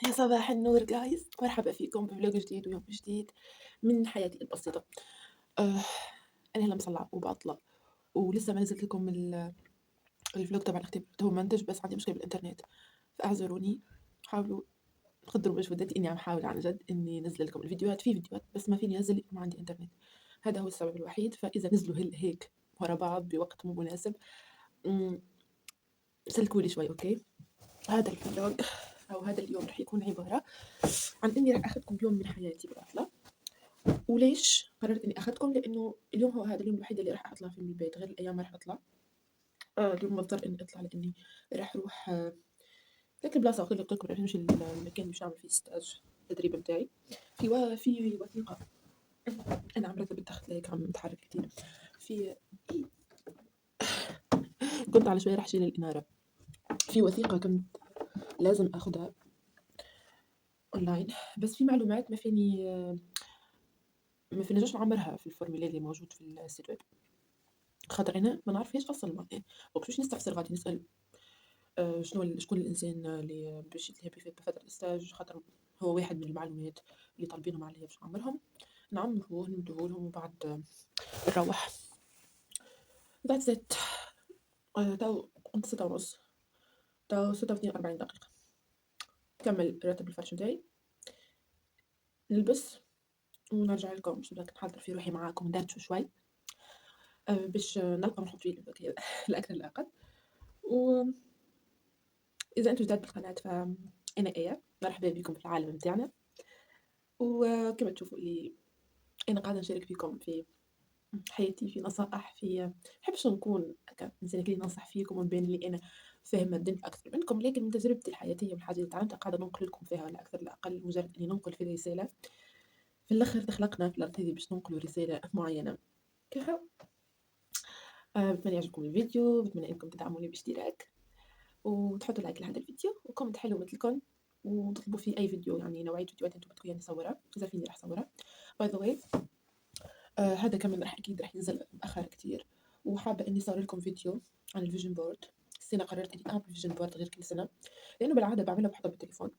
يا صباح النور جايز، مرحبا فيكم بفلوج جديد ويوم جديد من حياتي البسيطة. آه أنا هلا مصلعة وبطلة ولسه ما نزلت لكم الفلوج تبع الاختبار، هو منتج بس عندي مشكلة بالإنترنت، فاعذروني. حاولوا تقدروا مجهوداتي إني عم حاول عن جد إني أنزل لكم الفيديوهات، في فيديوهات بس ما فيني أنزل لأنه ما عندي إنترنت. هذا هو السبب الوحيد، فإذا نزلوا هيك ورا بعض بوقت مو مناسب سلكوا لي شوي. أوكي، هذا الفلوج أو هذا اليوم رح يكون عبارة عن إني رح أخذكم يوم من حياتي بعطلة. وليش قررت إني أخذكم؟ لأنه اليوم هو هذا اليوم الوحيد اللي راح أطلع فيه من البيت، غير الأيام ما راح أطلع. اليوم مضطر إني أطلع لأني راح أروح ذاك البلاصة قلت لكم راح نمشي المكان اللي مش عامل فيه ستاج التدريب بتاعي. في وثيقة أنا عم رتب التخت لهيك عم بتحرك كتير. في كنت على شوي راح أشيل الإنارة. في وثيقة كنت لازم أخذها أونلاين، بس في معلومات ما فيناش نعمرها في الفورمulaire اللي موجود في السيت ويب، خاطر أنا ما نعرفهاش أصلا. يعني وباش نستفسر غادي نسأل شكون الإنسان اللي باش يذهب بفترة الstage، خاطر هو واحد من المعلومات اللي طالبينهم عليَّ باش نعمّرهم، نعمّروه ندّوه لهم وبعد نروّح. that's it. تو قمت 6:30، تو 46 دقيقة. نكمّل راتب الفرش متاعي، نلبس ونرجع لكم باش نبدا نحضّر في روحي معاكم وندردشوا شوي، باش نلقى ونحط فيه الvlog هذا الأكثر الأقل. وإذا أنتم جداد بالقناة فأنا آية، مرحبا بكم في العالم متاعنا. وكما تشوفوا اللي أنا قاعدة نشارك فيكم في حياتي، في نصائح، في ما نحبش نكون هكا إنسانة اللي ننصح فيكم ونبان اللي أنا فاهمة الدنيا أكثر منكم، لكن من تجربتي الحياتية والحاجات اللي تعلمتها قاعدة ننقل لكم فيها لا أكثر لا أقل، مجرد إني ننقل في رسالة. في الآخر تخلقنا في الأرض هذي باش ننقلوا رسالة معينة. كيف بتمنى يعجبكم الفيديو، بتمنى إنكم تدعموني باشتراك وتحطوا لايك لهذا الفيديو وكومنت حلو مثلكم، وتطلبوا فيه أي فيديو، يعني نوعية فيديوهات أنتم بتبغوني نصورها، إذا فيني راح أصورها. باي ذا واي هذا كمان أكيد راح ينزل متأخر كتير، وحابة إني أصور لكم فيديو عن الفيجن بورد. السنة قررت إني أعمل فيجن بورد غير كل سنة، لأنه بالعادة بعملها بحطها بالتليفون،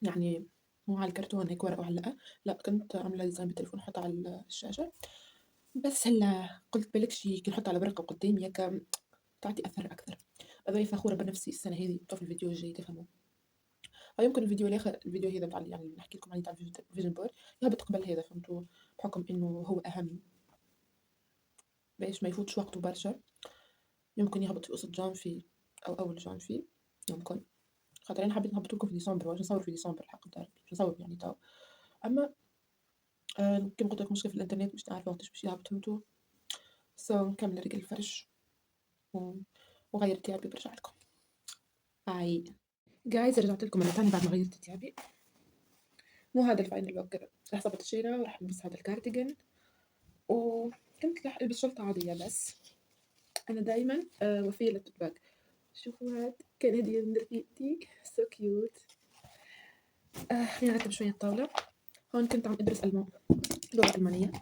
يعني مو على الكرتون هيك ورقة وعلقة، لا كنت عاملة ديزاين بالتليفون وحطها على الشاشة. بس هلا قلت بالكش كي نحطها على ورقة قدامي هيك تعطي أثر أكثر. أنا فخورة بنفسي السنة هذه، في الفيديو الجاي تفهموا. أو يمكن الفيديو الآخر، الفيديو هذا بتاع يعني اللي نحكي لكم عليه تاع الفيجن بورد يهبط قبل هذا، فهمتوا؟ بحكم إنه هو أهم، باش ما يفوتش وقته برشا. يمكن يهبط في وسط جانفي أو أول جانفي، يمكن. خاطر أنا حبيت نهبط لكم في ديسمبر، واش نصور في ديسمبر الحق داري باش نصور يعني تو. أما كيما قلت لكم مشكلة في الإنترنت مش نعرف وقتاش باش يهبط، فهمتوا؟ نكمل رجل الفرش و... وغير تيابي برجع لكم. هاي جايز رجعت لكم مرة ثانية بعد ما غيرت تيابي. مو هذا الفاينل لوك، راح ظبط الشيرة وراح ألبس هذا الكارديجان، وكنت راح ألبس شرطة عادية. بس أنا دايما وفية للتوت باك. شوفوا هاد كان هدية من رفيقتي، سو كيوت. خلينا نرتب شوية الطاولة. هون كنت عم أدرس لغة ألمانية.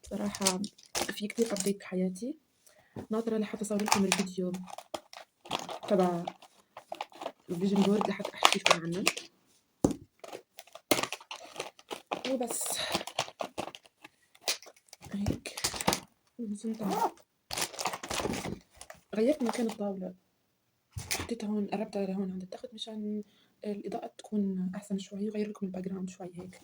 بصراحة في كتير أبديت بحياتي، ناطرة لحتى أصور لكم الفيديو تبع الفيجن بورد لحتى أحكي لكم عنه. وبس هيك وزنت غيرت مكان الطاولة، حطيتها هون، قربتها لهون عند التخت مشان الإضاءة تكون أحسن شوي، وغير لكم الباك جراوند شوي هيك.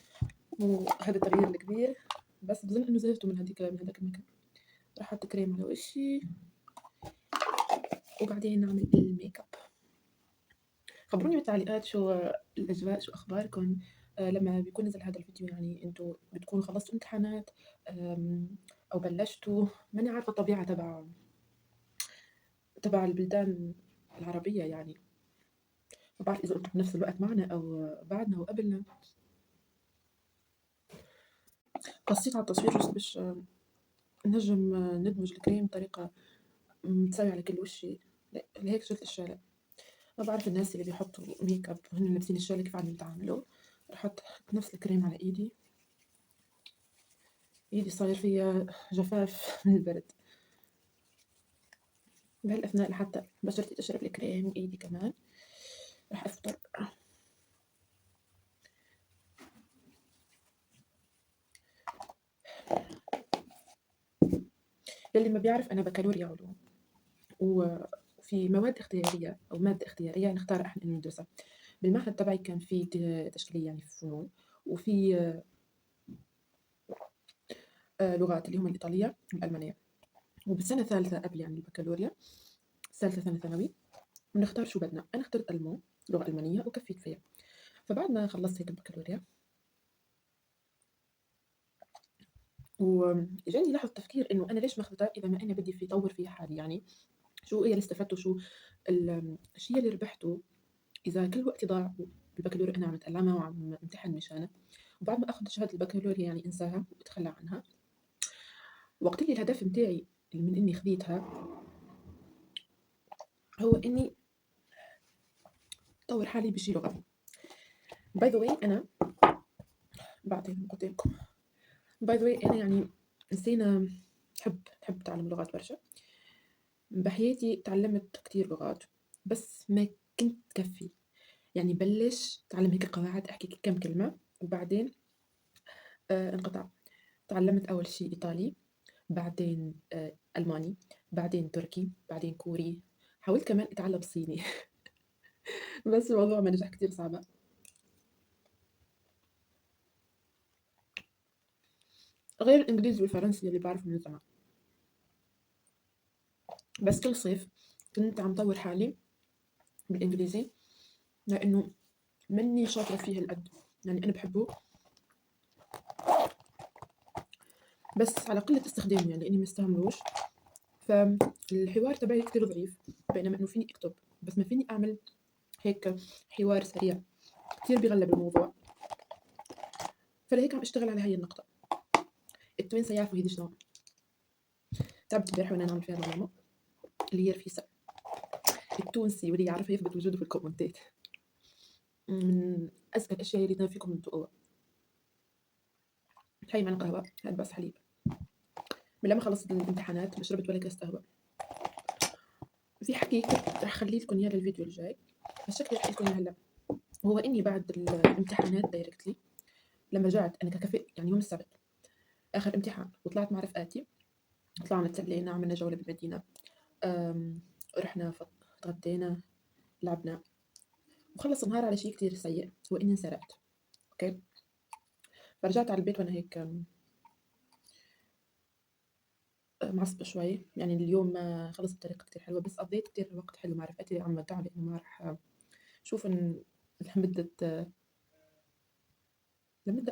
وهذا التغيير الكبير، بس بظن إنه زهقتوا من هذاك المكان. راح أحط كريم على وشي وبعدين نعمل الميك اب. خبروني بالتعليقات شو الأجواء، شو أخباركم لما بيكون نزل هذا الفيديو، يعني أنتوا بتكونوا خلصتوا امتحانات أو بلشتوا. ماني عارفة الطبيعة تبع البلدان العربية، يعني ما بعرف إذا أنتوا بنفس الوقت معنا أو بعدنا وقبلنا. قصيت على التصوير بس باش نجم ندمج الكريم بطريقة متساوية على كل وشي، لهيك شلت الشالة. ما بعرف الناس اللي بيحطوا ميك اب وهن لابسين الشالة كيف عم يتعاملوا. رح أحط نفس الكريم على إيدي صاير فيها جفاف من البرد بهالأثناء، لحتى بشرتي تشرب الكريم وإيدي كمان. رح أفطر للي ما بيعرف أنا بكالوريا علوم، وفي مواد اختيارية أو مادة اختيارية نختار إحنا إنه ندرسها. بالمعهد تبعي كان في تشكيلية يعني في فنون، وفي لغات اللي هم الإيطالية والألمانية. وبالسنة الثالثة قبل يعني البكالوريا، ثالثة سنة ثانوي، بنختار شو بدنا. أنا اخترت ألمون، لغة ألمانية، وكفيت فيها. فبعد ما خلصت هيك البكالوريا وجاني لحظة تفكير إنه أنا ليش ماخذتها إذا ما أنا بدي في طور فيها حالي. يعني شو هي اللي استفدته، شو الشيء اللي ربحته إذا كل وقتي ضاع بالبكالوريا أنا عم أتعلمها وعم امتحن مشانها، وبعد ما أخذ شهادة البكالوريا يعني أنساها وأتخلى عنها. وقت لي الهدف متاعي من إني خذيتها هو إني أطور حالي بشي لغة. باي ذا واي أنا بعدين قلت لكم، باي ذا واي أنا يعني إنسانة بحب أتعلم لغات برشا. بحياتي تعلمت كتير لغات بس ما كنت تكفي. يعني بلش تعلم هيك قواعد، أحكي كم كلمة وبعدين انقطع. تعلمت أول شي إيطالي، بعدين ألماني، بعدين تركي، بعدين كوري. حاولت كمان أتعلم صيني بس الموضوع ما نجح، كتير صعبة. غير الإنجليزي والفرنسي اللي بعرفه من زمان. بس كل صيف كنت عم طور حالي بالإنجليزي، لأنه مني شاطرة فيه القد. يعني أنا بحبه بس على قلة استخدامه، يعني إني ما استعملوش. فالحوار تبعي كتير ضعيف، بينما إنه فيني أكتب بس ما فيني أعمل هيك حوار سريع، كتير بيغلب الموضوع. فلهيك عم أشتغل على هاي النقطة. التوانسة يعرفوا هيدي شنو. تعبت امبارح وأنا نعمل فيها معلومة اللي هي رفيسة. التونسي واللي يعرفها يثبت وجوده في الكومنتات. من أذكى الأشياء اللي تنام فيكم انتوا. هاي معنا قهوة، هاد بس حليب. من لما خلصت الامتحانات ما شربت ولا كاس قهوة. في حكي كنت رح أخلي لكم إياه للفيديو الجاي، بس شكلي رح أحكي لكم إياه هلا. هو إني بعد الامتحانات دايركتلي لما رجعت أنا ككفئ، يعني يوم السبت آخر امتحان، وطلعت مع رفقاتي. طلعنا تسلينا، عملنا جولة بالمدينة، رحنا تغدينا، لعبنا، وخلص النهار على شيء كتير سيء، هو إني انسرقت. أوكي، فرجعت على البيت وأنا هيك معصبة شوي. يعني اليوم ما خلص بطريقة كتير حلوة، بس قضيت كتير وقت حلو مع رفقاتي عم ودعوا لأنه ما رح شوف إن لمدة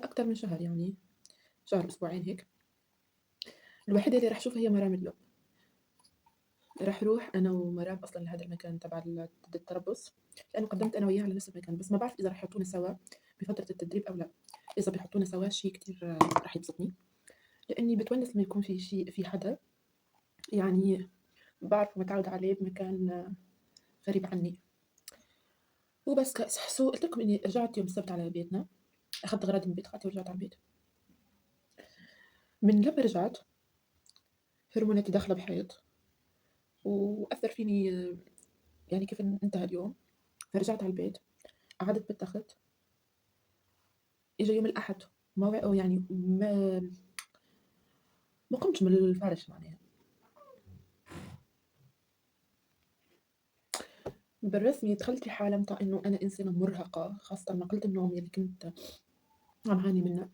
أكتر من شهر، يعني شهر أسبوعين هيك. الوحيدة اللي رح أشوفها هي مرام اليوم. رح أروح أنا ومرام أصلا لهذا المكان تبع التربص، لأنه قدمت أنا وياها على نفس المكان، بس ما بعرف إذا رح يحطونا سوا بفترة التدريب أو لا. إذا بيحطونا سوا شيء كتير رح يبسطني، لأني بتونس لما يكون في شيء في حدا يعني بعرف متعود عليه بمكان غريب عني. وبس سو قلت لكم إني رجعت يوم السبت على بيتنا، أخذت أغراضي من بيت خالتي ورجعت على البيت. من لما رجعت هرموناتي داخلة بحيط، وأثر فيني يعني كيف انتهى اليوم. فرجعت على البيت، قعدت بالتخت. إجا يوم الأحد أو يعني ما قمتش من الفرش معناها. بالرسمي دخلت في حالة متاع إنه أنا إنسانة مرهقة، خاصة مع قلة النوم اللي كنت عم أعاني منها.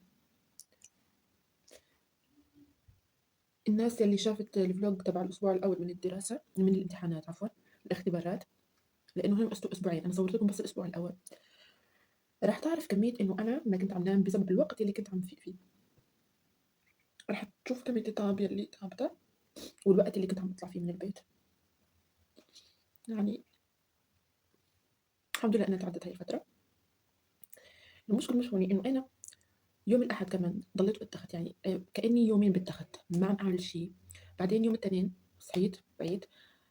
الناس اللي شافت الفلوج تبع الأسبوع الأول من الدراسة، من الامتحانات عفوا، الاختبارات، لأنه هم أسبوعين، أنا صورت لكم بس الأسبوع الأول، راح تعرف كمية إنه أنا ما كنت عم نام بسبب الوقت اللي كنت عم فيه. راح تشوف كمية التعب يلي تعبته والوقت اللي كنت عم أطلع فيه من البيت. يعني الحمد لله أنا تعدت هاي الفترة. المشكلة مش هوني، إنه أنا يوم الأحد كمان ضليت بالتخت، يعني كأني يومين بالتخت ما عم أعمل شيء. بعدين يوم التنين صحيت بعيد،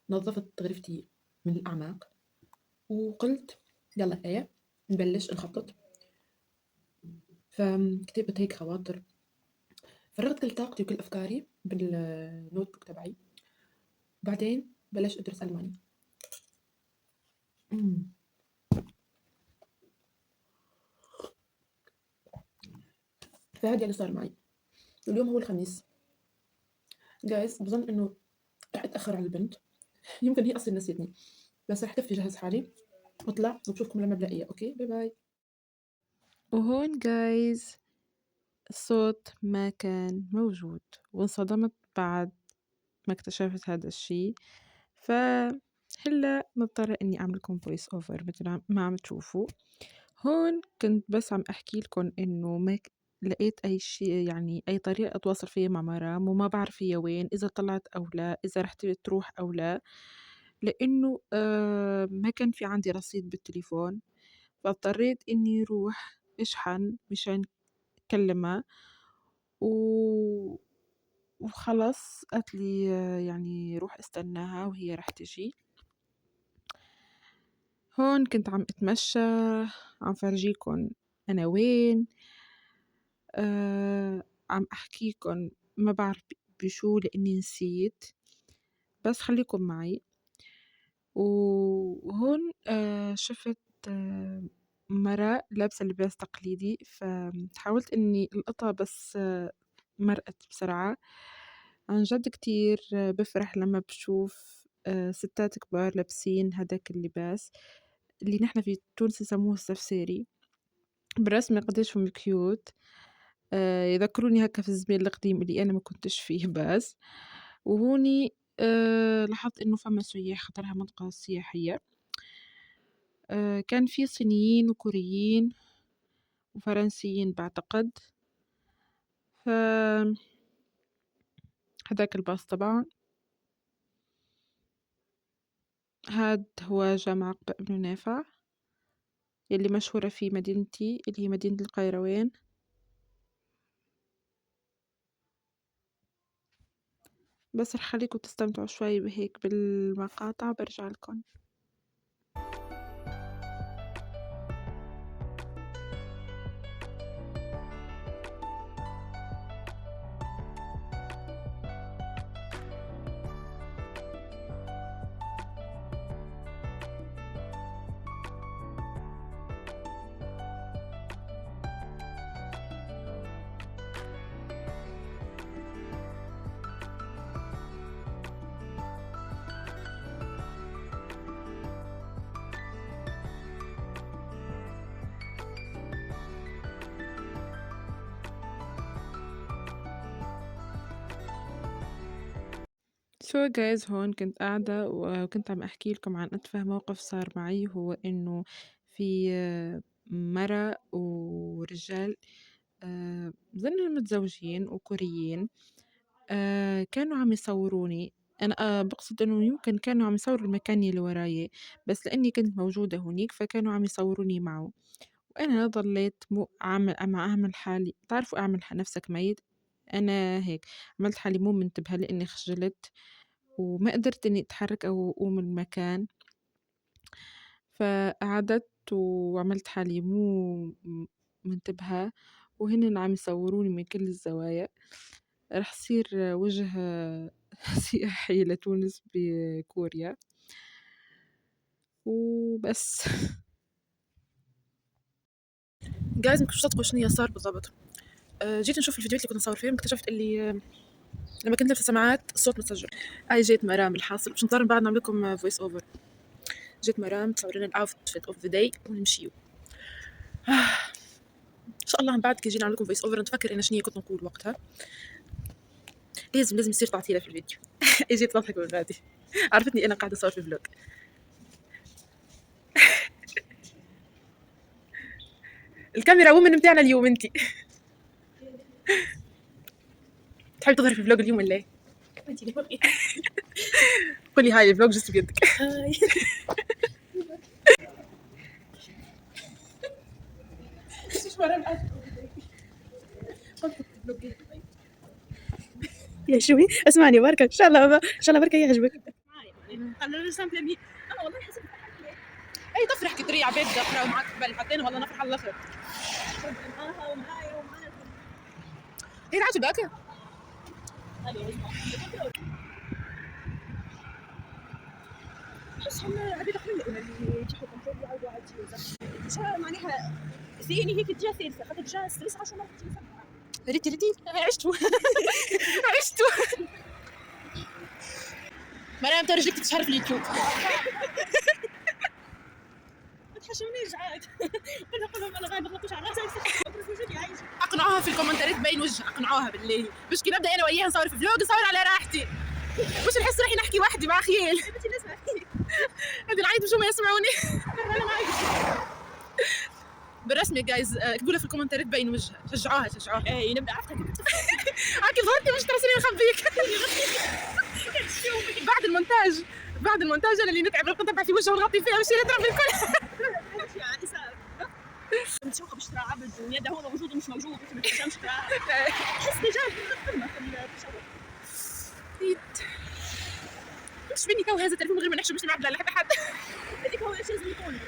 نظفت غرفتي من الأعماق، وقلت يلا آية نبلش نخطط. فكتبت هيك خواطر، فرغت كل طاقتي وكل أفكاري بالنوت بوك تبعي. بعدين بلشت أدرس ألماني. أمم. فهذا اللي صار معي. اليوم هو الخميس، جايز بظن انه رح اتاخر على البنت، يمكن هي اصلا نسيتني، بس رح كفي جهز حالي واطلع وبشوفكم لما بلاقيها. اوكي، باي باي. وهون جايز الصوت ما كان موجود، وانصدمت بعد ما اكتشفت هذا الشي. فهلا مضطرة إني أعملكم فويس أوفر مثل ما عم تشوفوا. هون كنت بس عم أحكي لكم إنه ما لقيت أي شيء، يعني أي طريقة أتواصل فيها مع مرام، وما بعرف هي وين، إذا طلعت أو لا، إذا رح تروح أو لا، لأنه ما كان في عندي رصيد بالتليفون. فاضطريت إني روح أشحن مشان أكلمها، و... وخلص قالت لي يعني روح استناها وهي رح تجي. هون كنت عم أتمشى، عم فرجيكن أنا وين. عم أحكيكن ما بعرف بشو لإني نسيت، بس خليكن معي. وهون شفت مرأة لابسة لباس تقليدي، فحاولت إني ألقطها، بس مرقت بسرعة. عن جد كتير بفرح لما بشوف ستات كبار لابسين هداك اللباس اللي نحنا في تونس يسموه السفسيري. بالرسمي قديش هم كيوت، يذكروني هكا في الزمان القديم اللي أنا ما كنتش فيه. بس وهوني لاحظت إنه فما سياح، خاطرها منطقة سياحية. كان في صينيين وكوريين وفرنسيين بعتقد. ف هداك الباص طبعا، هاد هو جامع قباء بن نافع يلي مشهورة في مدينتي اللي هي مدينة القيروان. بس رح خليكم تستمتعوا شوي بهيك بالمقاطع وبرجع لكم. So guys، هون كنت قاعدة وكنت عم أحكي لكم عن أتفه موقف صار معي. هو إنه في مرة ورجال ظنوا متزوجين وكوريين، كانوا عم يصوروني. أنا بقصد إنه يمكن كانوا عم يصوروا المكان اللي وراي، بس لأني كنت موجودة هونيك فكانوا عم يصوروني معه. وأنا ضليت مو أعمل حالي، تعرفوا أعمل نفسك ميت. أنا هيك عملت حالي مو منتبهة لأني خجلت وما قدرت إني أتحرك أو أقوم من المكان. فقعدت وعملت حالي مو منتبهة، وهن عم يصوروني من كل الزوايا. رح صير وجه سياحي لتونس بكوريا وبس. جايز مش تصدقوا شنو صار بالضبط. جيت نشوف الفيديوهات اللي كنت نصور فيهم، اكتشفت اللي لما كنت لابسه سماعات الصوت متسجل. هاي جيت مرام الحاصل، باش نضطر بعد نعمل لكم فويس اوفر. جيت مرام تصور لنا الاوتفيت اوف ذا داي ونمشيو. ان شاء الله من بعد كي نجي نعمل لكم فويس اوفر نتفكر انا شنو كنت نقول وقتها. لازم يصير تعطيله في الفيديو. اجيت تضحك من غادي، عرفتني انا قاعده اصور في فلوج. الكاميرا وومن بتاعنا اليوم انتي. تحبي تظهري في الفلوج اليوم ولا ايه؟ قولي هاي الفلوج جست بيدك. هاي. يا شوي اسمعني بركة، ان شاء الله بركة يعجبك. خلينا نسامح لمين. انا والله حسيت اي تفرح كتري عبيد داخله ومعك قبل حطينا والله نفرح على الاخر. هي عجبك؟ بس هم عبيد قليل اللي يجيبوا كنترول يعاودوا عادي شو معناها ثاني هيك تجا ثالثه خاطر تجا ستريس 10 مرات. ريتي عشتوا. عشتوا. مريم ترجيك تشهر في اليوتيوب. ما تحشمنيش عاد. قول لهم انا غايبه نخلطوش على راسي وجودي عايش. اقنعوها في الكومنتات باين وجه، اقنعوها بالله باش كي نبدا انا وياها نصور في فلوق نصور على راحتي، باش نحس روحي نحكي وحدي مع خيال. بنتي نسمع فيك. هذه العيد باش هما يسمعوني. انا معاك. بالرسمي جايز اكتبوا لها في الكومنتات باين وجهها، شجعوها. اي نبدا عرفتها كيف هاكي ظهرتي مش ترسلي نخبيك. بعد المونتاج انا اللي نتعب نقطع في وجهها ونغطي فيها ماشي نضرب الكل. يعني صار بتشوفها باش ترى عبد ويده هو موجود ومش موجود وانت ما تفهمش ترى. تحس ديجا قمه في التشوه. مش فيني تو هذا التليفون غير ما نحشم باش نعبد على حتى حد. هذيك هو لازم يكون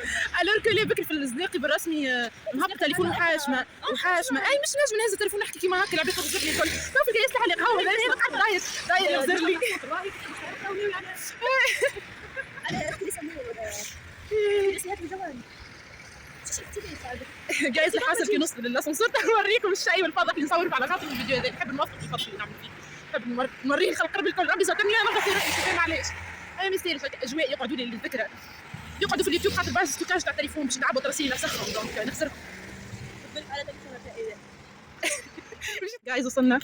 الور كل بكري في الزناقي بالرسمي مهبط تليفون وحاشمه. اي مش نجم نهز التليفون نحكي كيما هكا العباد تغزر لي الكل. تو في يصلح لي قهوه انا قاعد داير يغزر لي. جايز الحاصل في نص الاسانسير نوريكم الشيء والفضل اللي نصور على خاطر الفيديو هذا نحب نوثق الفضل اللي نعمل فيه. نحب نوريه الخلق ربي الكل ربي زادني انا نغطي روحي شوفي معليش. اي ميستيري اجواء يقعدوا لي للذكرى يقعدوا في اليوتيوب خاطر باش ستوكاج تاع التليفون باش نلعبوا ترسيل نفسخهم دونك نخسر. على تليفونك جايز وصلنا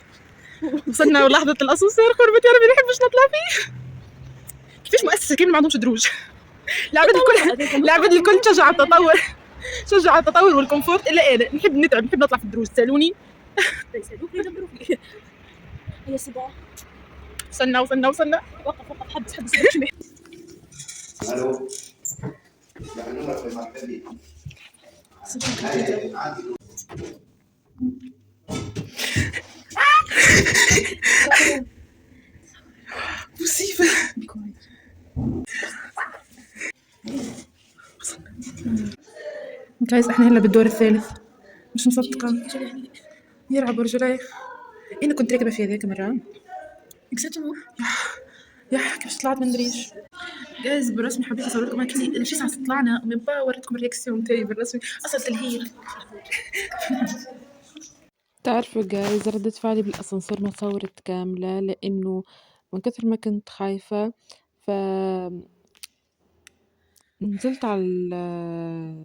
لحظة الأسانسير قربت يا ربي نحبش نطلع فيه. كيفاش مؤسسة كامل ما عندهمش دروج. العباد الكل تشجع على التطور والكومفورت الا انا نحب نتعب نحب نطلع في الدروج سالوني. يسالوك يدبروا فيك. هي صباح وصلنا وقف حد الو يعني نمرك في مرحبا مصيبة. جايز احنا هلا بالدور الثالث مش مصدقة يلعبوا رجلي. انا كنت راكبة في هذيك مرة يا كيفاش طلعت من دريش. جايز بالرسمي حبيت اصور لكم هكذا شي ساعة طلعنا ومن بعد وريتكم الرياكسيون تاعي بالرسمي اصلا تلهيل. تعرفوا جايز ردة فعلي بالأسانسير ما صورت كاملة لأنه من كثر ما كنت خايفة ف نزلت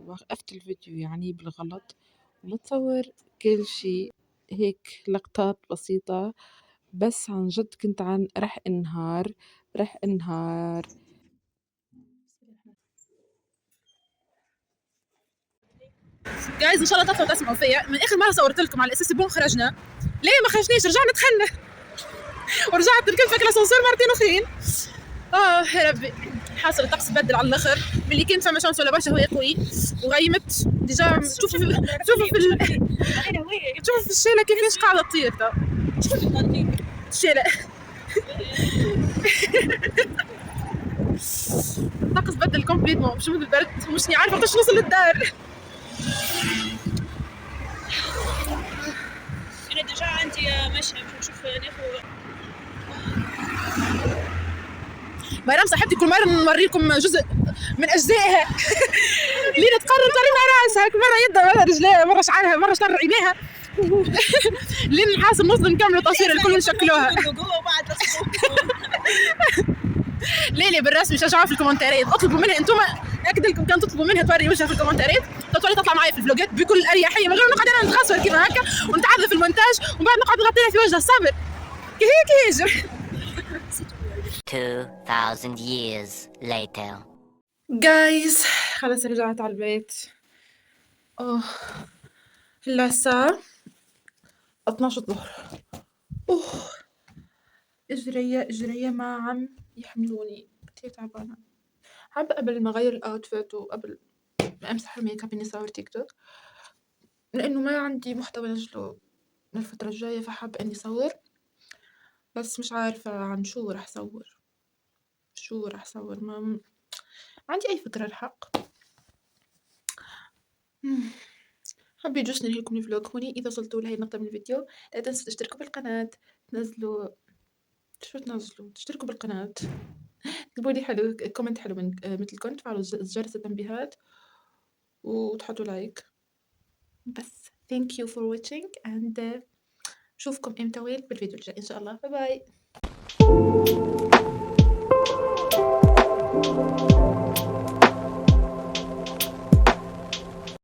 وقفت الفيديو يعني بالغلط ومتصور كل شي هيك لقطات بسيطة بس عن جد كنت رح انهار. جايز ان شاء الله تطلعوا تسمعوا فيا. من اخر مره صورت لكم على اساس بون خرجنا ليه ما خرجناش رجعنا دخلنا ورجعت الكل فاكره الاسانسير مرتين اخرين. يا ربي حاصل الطقس بدل على الاخر ملي كنت فما شمس ولا برشا هواء قوي وغيمت ديجا. تشوفوا في الشارع كيفاش قاعده تطير تو الشارع. الطقس بدل كومبليتمون مش مثل البرد مشني عارفه قداش نوصل للدار. انا ديجا عندي ماشيه باش نشوف ناخذ مريم صاحبتي كل مره نوريكم جزء من اجزائها. لين تقرر تورينا راسها مره يدها مره رجليها مره شعرها مره شعر عينيها. لين نحاسب نوصل نكملوا تصوير الكل نشكلوها. ليلي بالرسمي شجعوها في الكومنتات اطلبوا منها انتم اكد لكم كان تطلبوا منها توري وجهها في الكومنتات تطلع معايا في الفلوجات بكل اريحيه من غير ما نقعد انا نتصور كيما هكا ونتعذب في المونتاج ومن بعد نقعد نغطي لها في وجهها الصبر كي 2000 years later. جايز خلاص رجعت على البيت. هلا الساعة 12 الظهر. اجرية ما عم يحملوني كتير تعبانة. حابة قبل ما اغير الاوتفيت وقبل ما امسح الميك اب اني صور تيك توك لانه ما عندي محتوى نزله من الفترة الجاية فحابة اني اصور بس مش عارفة عن شو راح اصور ما عندي اي فكرة الحق. حبيت جوش ننهي لكم الفلوج هوني. اذا وصلتوا لهي النقطة من الفيديو لا تنسوا تشتركوا بالقناة تشتركوا بالقناة اكتبوا لي حلو كومنت حلو من مثلكم تفعلوا جرس التنبيهات وتحطوا لايك بس. thank you for watching and نشوفكم امتى وين بالفيديو الجاي ان شاء الله. باي باي.